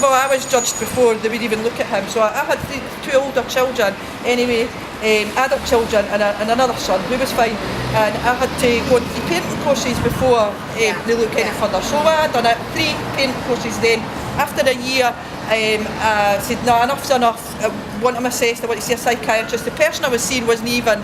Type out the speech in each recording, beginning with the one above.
well, I was judged before they would even look at him. So I had two older children anyway, adult children and another son who was fine, and I had to go on 3 parenting courses before they look any further. So I had done it, 3 parenting courses then. After a year, I said, no, enough's enough. I want him assessed, I want to see a psychiatrist. The person I was seeing wasn't even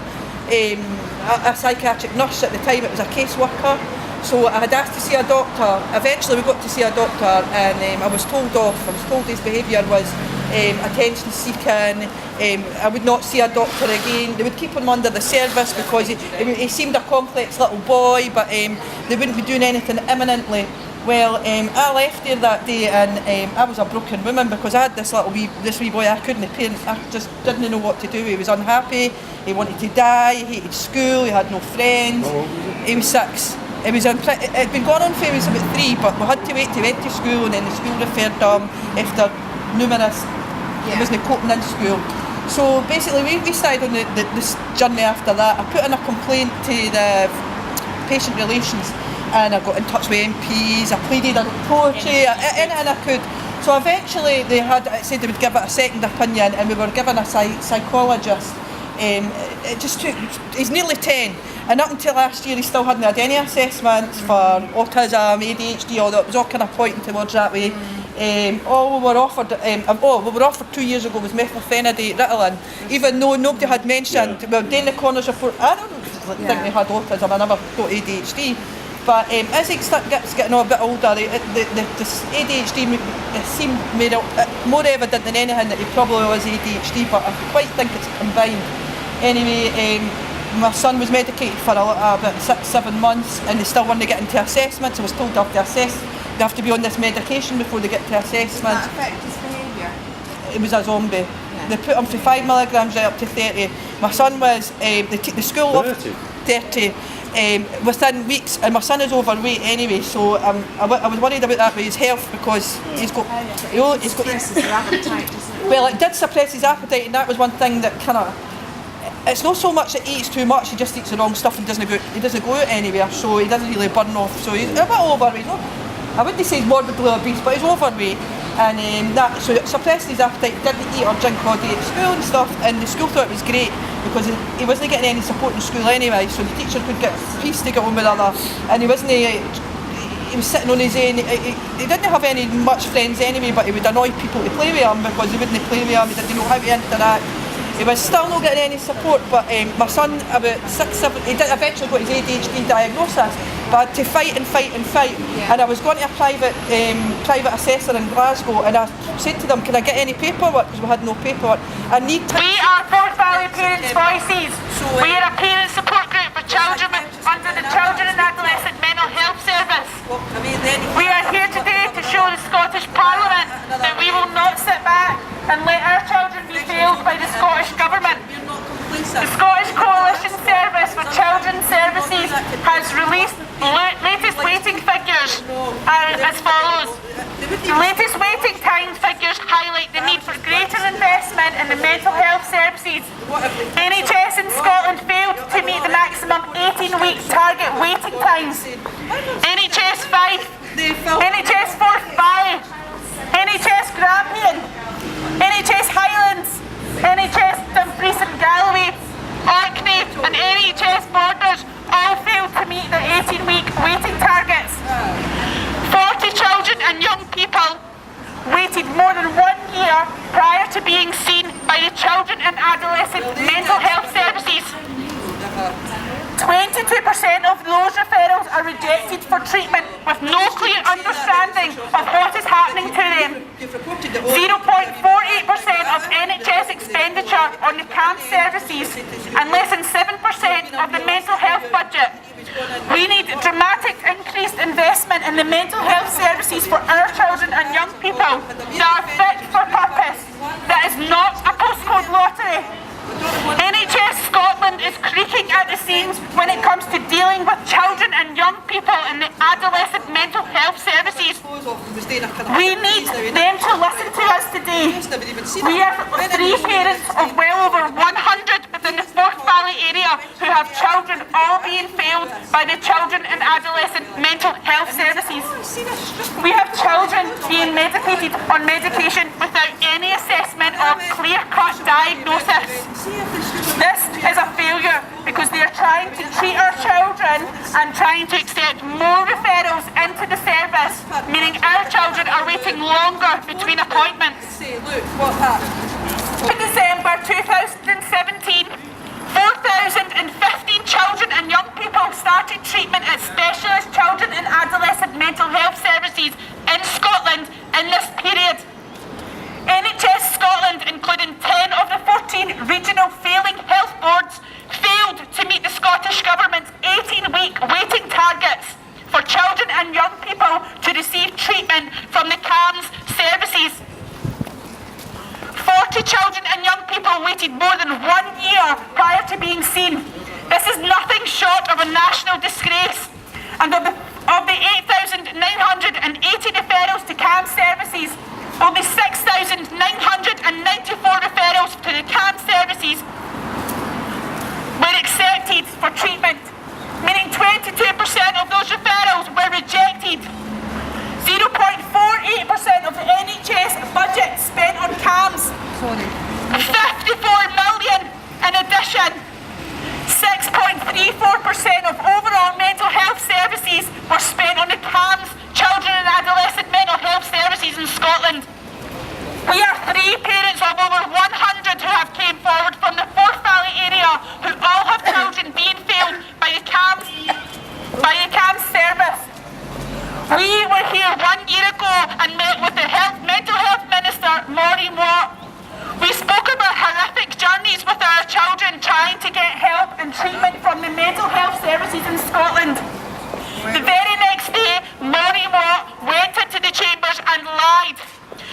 a psychiatric nurse at the time, it was a caseworker. So I had asked to see a doctor. Eventually we got to see a doctor, and I was told off. I was told his behaviour was attention seeking. I would not see a doctor again. They would keep him under the service because he seemed a complex little boy, but they wouldn't be doing anything imminently. Well, I left there that day, and I was a broken woman because I had this wee boy I couldn't parent. I just didn't know what to do. He was unhappy, he wanted to die, he hated school, he had no friends. He was 6. It had been going on for he was about 3, but we had to wait till he went to school, and then the school referred him after numerous, he wasn't coping in school. So basically we started on this journey after that. I put in a complaint to the patient relations, and I got in touch with MPs, I pleaded, I got poetry, anything I could. So eventually they said they would give it a second opinion, and we were given a psychologist. It just took, he's nearly 10, and up until last year he still hadn't had any assessments for autism, ADHD, all that. It was all kind of pointing towards that way. All we were offered 2 years ago was methylphenidate, Ritalin, even though nobody had mentioned, well, Dana Connor's report, I don't think they had autism, I never got ADHD. But as he gets getting a bit older, the ADHD seemed more evident than anything that he probably was ADHD, but I quite think it's combined. Anyway, my son was medicated for about 6-7 months, and they still want to get into assessments. I was told they have to assess, they have to be on this medication before they get to assessment. Does that affect his behaviour? It was a zombie. Yeah. They put him from 5 milligrams right up to 30. My son was, the school offered 30. Within weeks, and my son is overweight anyway, so I was worried about that with his health because he's got suppresses his appetite, doesn't it? Well, it did suppress his appetite, and that was one thing that kind of, it's not so much that he eats too much, he just eats the wrong stuff and he doesn't go out anywhere, so he doesn't really burn off. So he's a bit overweight. I wouldn't say he's morbidly obese, but he's overweight, and so it suppressed his appetite. He didn't eat or drink all day at school and stuff, and the school thought it was great because he wasn't getting any support in school anyway, so the teacher could get peace to get on with other, and he was sitting on his own. He didn't have any much friends anyway, but he would annoy people to play with him because he wouldn't play with him, he didn't know how to interact. He was still not getting any support, but my son, about 6-7, he did eventually got his ADHD diagnosis, but I had to fight. Yeah. And I was going to a private assessor in Glasgow, and I said to them, can I get any paperwork? Because we had no paperwork. We are Forth Valley Parents' Voices. We are a parent support group for children under the Children and Adolescent Mental Health Service. We are here today to show the Scottish Parliament that we will not sit back and let our children be failed by the Scottish Government. The Scottish Coalition Service for Children's Services has released latest waiting figures as follows. The latest waiting time figures highlight the need for greater investment in the mental health services. NHS in Scotland failed to meet the maximum 18-week target waiting times. NHS 5, NHS Forth Valley, NHS Grampian, NHS Highlands, NHS Dumfries and Galloway, Orkney and NHS Borders all failed to meet the 18-week waiting targets. 40 children and young people waited more than 1 year prior to being seen by the Children and Adolescent Mental Health Services. 22% of those referrals are rejected for treatment with no clear understanding of what is happening to them. 0.48% of NHS expenditure on the camp services and less than 7% of the mental health budget. We need dramatic increased investment in the mental health services for our children and young people that are fit for purpose, that is not a postcode lottery. NHS Scotland is creaking at the seams when it comes to dealing with children and young people in the adolescent mental health services. We need them to listen to us today. We are 3 parents of well over 100 within the Forth Valley area who have children all being failed by the children and adolescent mental health services. We have children being medicated on medication without any assessment or clear-cut diagnosis. This is a failure because they are trying to treat our children and trying to accept more referrals into the service, meaning our children are waiting longer between appointments. Look what happened. In December 2017, 4,015 children and young people started treatment at specialist children and adolescent mental health services in Scotland in this period. NHS Scotland, including 10 of the 14 regional failing health boards, failed to meet the Scottish Government's 18-week waiting targets for children and young people to receive treatment from the CAMHS services. 40 children and young people waited more than 1 year prior to being seen. This is nothing short of a national disgrace. And of the 8,980 referrals to CAMHS services, only 6,994 referrals to the CAMHS services were accepted for treatment, meaning 22% of those referrals were rejected. 0.48% of the NHS budget spent on CAMHS. 54 million in addition. 6.34% of overall mental health services were spent on the CAMHS children and adolescent mental health services in Scotland. We are 3 parents of over 100 who have came forward from the Forth Valley area who all have children being failed by the CAMHS service. We were here 1 year ago and met with the mental health minister, Maureen Watt. We spoke about horrific journeys with our children trying to get help and treatment from the mental health services in Scotland. The very next day, Maureen Watt went into the chambers and lied.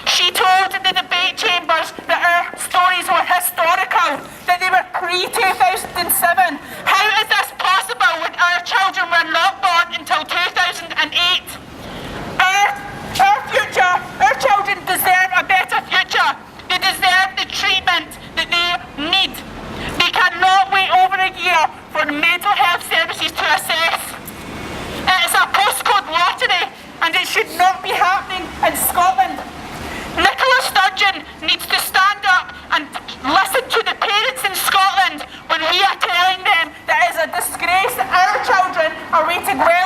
She told the debate chambers that our stories were historical, that they were pre-2007. How is this possible when our children were not born until 2008? Our future, our children deserve a better future. They deserve the treatment that they need. They cannot wait over a year for mental health services to assess. It is a postcode lottery and it should not be happening in Scotland. Nicola Sturgeon needs to stand up and listen to the parents in Scotland when we are telling them that it is a disgrace that our children are waiting well